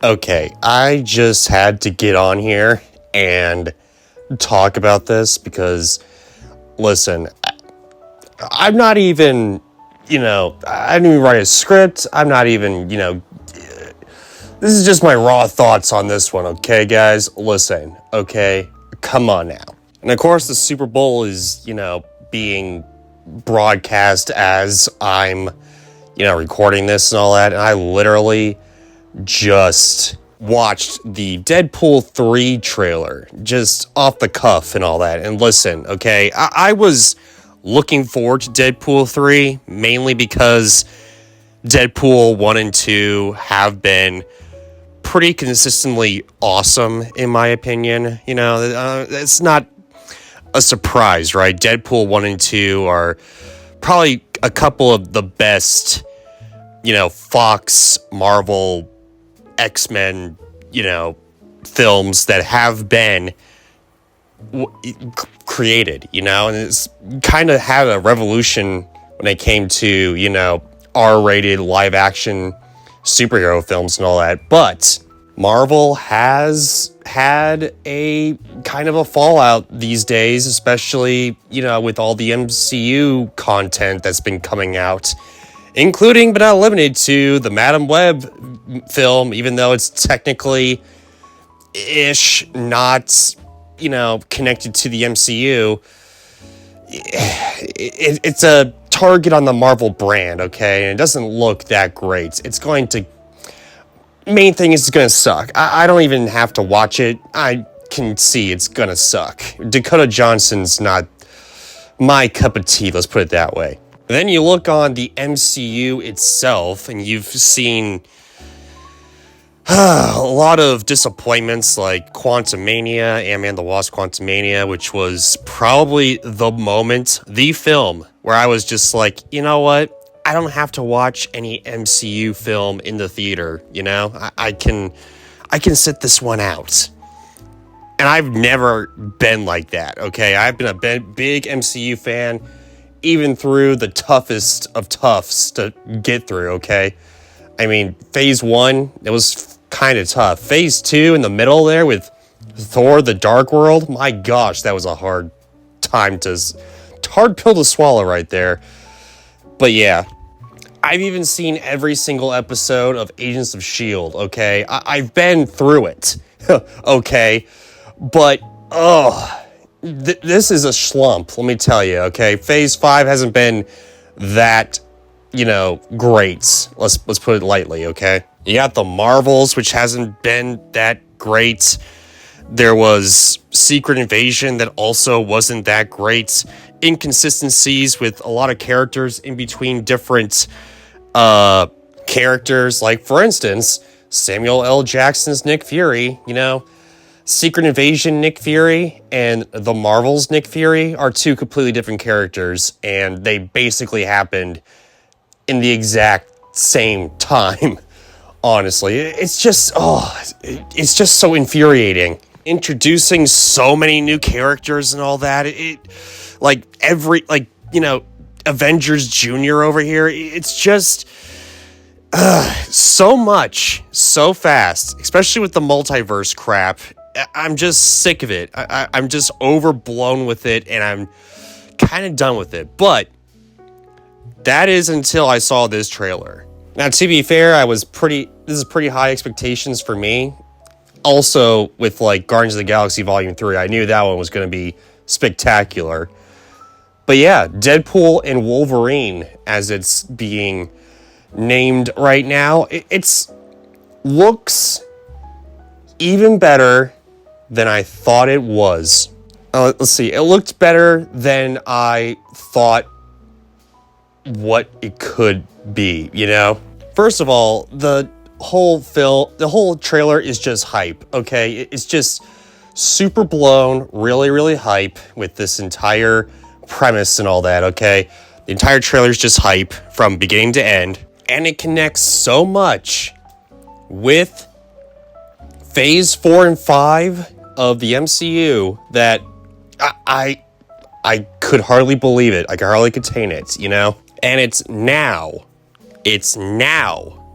Okay, I just had to get on here and talk about this because, listen, I'm not even, I didn't even write a script. I'm not even, this is just my raw thoughts on this one, okay, guys? Listen, okay? Come on now. And of course, the Super Bowl is, being broadcast as I'm, recording this and all that. And I literally just watched the Deadpool 3 trailer, just off the cuff and all that. And listen, okay, I was looking forward to Deadpool 3, mainly because Deadpool 1 and 2 have been pretty consistently awesome, in my opinion. It's not a surprise, right? Deadpool 1 and 2 are probably a couple of the best, Fox, Marvel, X-Men, films that have been created, and it's kind of had a revolution when it came to, R-rated live action superhero films and all that. But Marvel has had a kind of a fallout these days, especially, with all the MCU content that's been coming out, including but not limited to the Madam Web film, even though it's technically not, connected to the MCU. It's a target on the Marvel brand, okay? And it doesn't look that great. Main thing is it's gonna suck. I don't even have to watch it. I can see it's gonna suck. Dakota Johnson's not my cup of tea, let's put it that way. Then you look on the MCU itself, and you've seen a lot of disappointments like Quantumania, Ant-Man the Wasp Quantumania, which was probably the film where I was just like, you know what? I don't have to watch any MCU film in the theater, I can sit this one out. And I've never been like that, okay? I've been a big MCU fan, even through the toughest of toughs to get through, okay? I mean, Phase 1, it was kind of tough. Phase 2 in the middle there with Thor: The Dark World, my gosh, that was a hard pill to swallow right there. But yeah, I've even seen every single episode of Agents of S.H.I.E.L.D., okay? I've been through it, okay? But, this is a slump, let me tell you, okay? Phase 5 hasn't been that, great. Let's put it lightly, okay? You got the Marvels, which hasn't been that great. There was Secret Invasion that also wasn't that great. Inconsistencies with a lot of characters in between different characters. Like, for instance, Samuel L. Jackson's Nick Fury, Secret Invasion Nick Fury and the Marvels Nick Fury are two completely different characters, and they basically happened in the exact same time. Honestly, it's just so infuriating. Introducing so many new characters and all that. Avengers Jr. over here. It's just so much, so fast, especially with the multiverse crap. I'm just sick of it. I'm just overblown with it, and I'm kind of done with it. But that is until I saw this trailer. Now, to be fair, this is pretty high expectations for me. Also, with Guardians of the Galaxy Volume 3, I knew that one was going to be spectacular. But yeah, Deadpool and Wolverine, as it's being named right now, it looks even better than I thought it was. Let's see, it looked better than I thought what it could be, First of all, the whole trailer is just hype, okay? It's just super blown, really, really hype with this entire premise and all that, okay? The entire trailer is just hype from beginning to end, and it connects so much with Phase 4 and 5 of the MCU that I could hardly believe it. I could hardly contain it, And it's now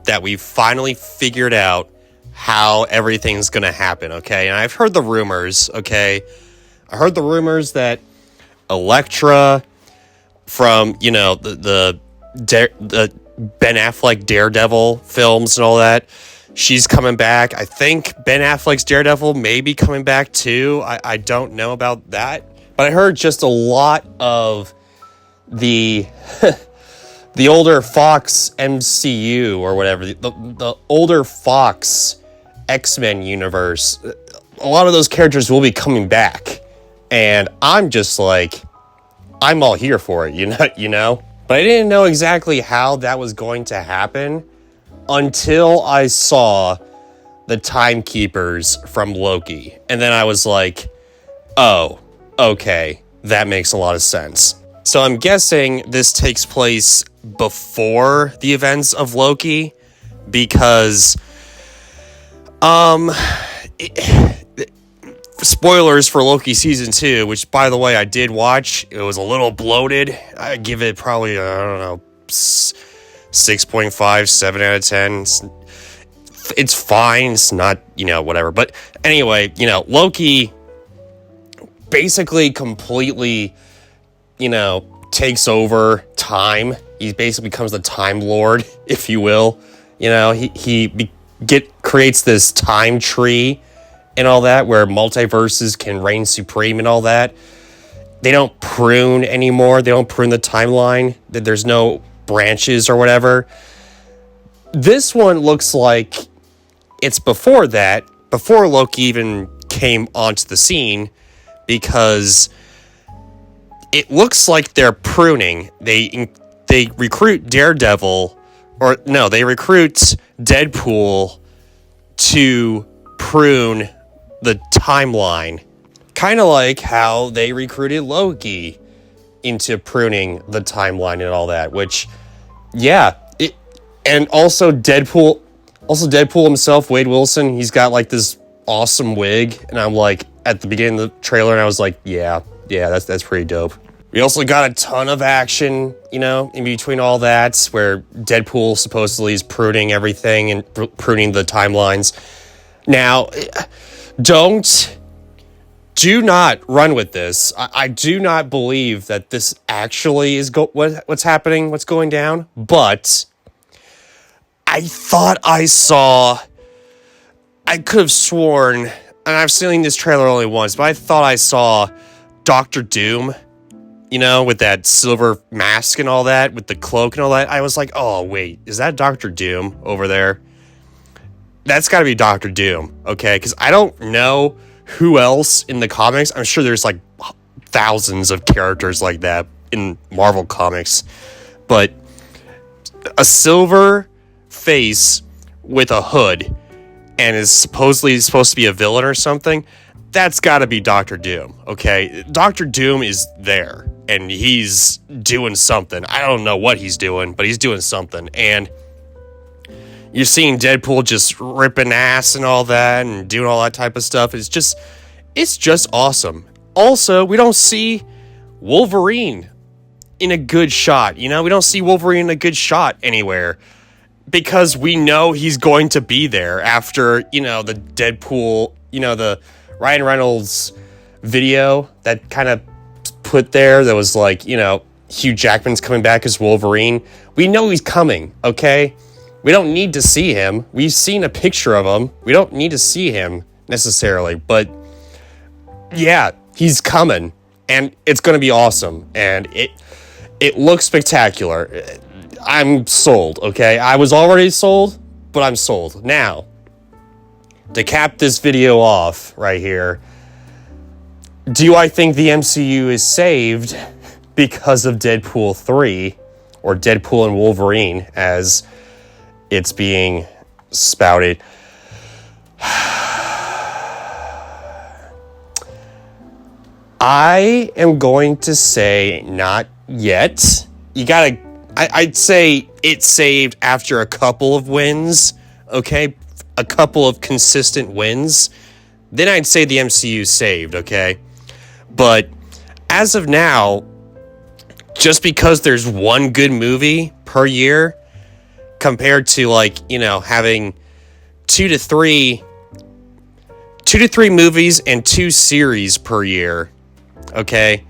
that we've finally figured out how everything's gonna happen, okay? And I've heard the rumors, okay? I heard the rumors that Elektra from, the Ben Affleck Daredevil films and all that, she's coming back. I think Ben Affleck's Daredevil may be coming back too. I don't know about that. But I heard just a lot of the the older Fox MCU or whatever, the older Fox X-Men universe, a lot of those characters will be coming back. And I'm just like, I'm all here for it, you know? But I didn't know exactly how that was going to happen until I saw the Timekeepers from Loki. And then I was like, oh, okay, that makes a lot of sense. So I'm guessing this takes place before the events of Loki, because spoilers for Loki season 2, which by the way I did watch. It was a little bloated. I give it probably 6.5, 7 out of 10. It's fine. It's not, whatever. But anyway, Loki basically completely, takes over time. He basically becomes the Time Lord, if you will. He creates this time tree and all that, where multiverses can reign supreme and all that. They don't prune anymore. They don't prune the timeline. There's no branches or whatever. This one looks like it's before that, before Loki even came onto the scene, because it looks like they're pruning. They recruit Daredevil, they recruit Deadpool to prune the timeline. Kind of like how they recruited Loki into pruning the timeline and all that, which, yeah. And also Deadpool himself, Wade Wilson, he's got like this awesome wig. And I'm like, at the beginning of the trailer, and I was like, yeah, that's pretty dope. We also got a ton of action, in between all that, where Deadpool supposedly is pruning everything and pruning the timelines. Now, do not run with this. I do not believe that this actually is what's happening, what's going down. But I thought I could have sworn, and I've seen this trailer only once, but I thought I saw Doctor Doom, with that silver mask and all that, with the cloak and all that. I was like, oh, wait, is that Doctor Doom over there? That's got to be Doctor Doom, okay? Because I don't know who else in the comics. I'm sure there's like thousands of characters like that in Marvel Comics. But a silver face with a hood and is supposedly supposed to be a villain or something, that's got to be Doctor Doom, okay? Doctor Doom is there, and he's doing something. I don't know what he's doing, but he's doing something. And you're seeing Deadpool just ripping ass and all that and doing all that type of stuff. It's just awesome. Also, we don't see Wolverine in a good shot. We don't see Wolverine in a good shot anywhere, because we know he's going to be there after, the Deadpool, the Ryan Reynolds video that kind of put there that was like, Hugh Jackman's coming back as Wolverine. We know he's coming, okay? We don't need to see him. We've seen a picture of him. We don't need to see him necessarily, but yeah, he's coming, and it's going to be awesome, and it looks spectacular. I'm sold, okay? I was already sold, but I'm sold. Now, to cap this video off right here, do I think the MCU is saved because of Deadpool 3, or Deadpool and Wolverine, as it's being spouted? I am going to say not yet. I'd say it's saved after a couple of wins, okay? A couple of consistent wins. Then I'd say the MCU saved, okay? But as of now, just because there's one good movie per year, compared to having two to three movies and 2 series per year. Okay?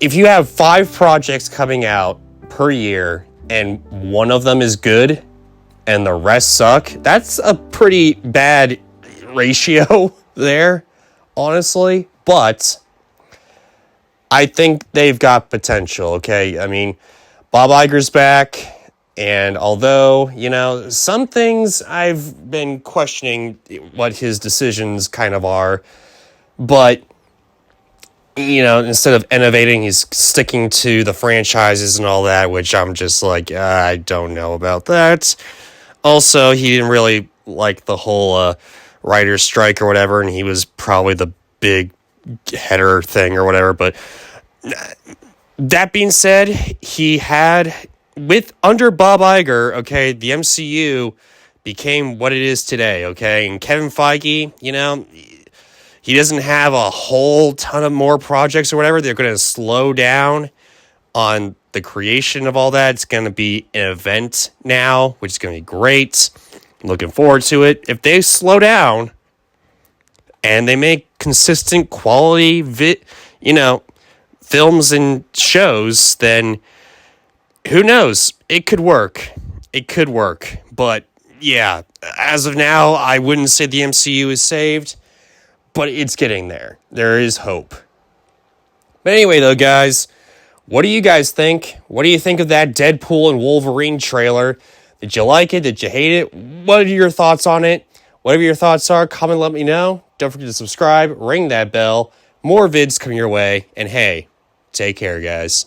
If you have 5 projects coming out per year and one of them is good and the rest suck, that's a pretty bad ratio there, honestly. But I think they've got potential, okay? I mean, Bob Iger's back, and although, some things I've been questioning what his decisions kind of are, but, instead of innovating, he's sticking to the franchises and all that, which I'm just like, I don't know about that. Also, he didn't really like the whole writer's strike or whatever, and he was probably the big header thing or whatever, but that being said, he had, under Bob Iger, okay, the MCU became what it is today, okay, and Kevin Feige, he doesn't have a whole ton of more projects or whatever. They're going to slow down on the creation of all that. It's going to be an event now, which is going to be great. Looking forward to it. If they slow down and they make consistent quality films and shows, then who knows? It could work. But yeah, as of now, I wouldn't say the MCU is saved, but it's getting there. There is hope. But anyway, though, guys, what do you guys think? What do you think of that Deadpool and Wolverine trailer? Did you like it? Did you hate it? What are your thoughts on it? Whatever your thoughts are, comment, let me know. Don't forget to subscribe, ring that bell. More vids coming your way. And hey, take care, guys.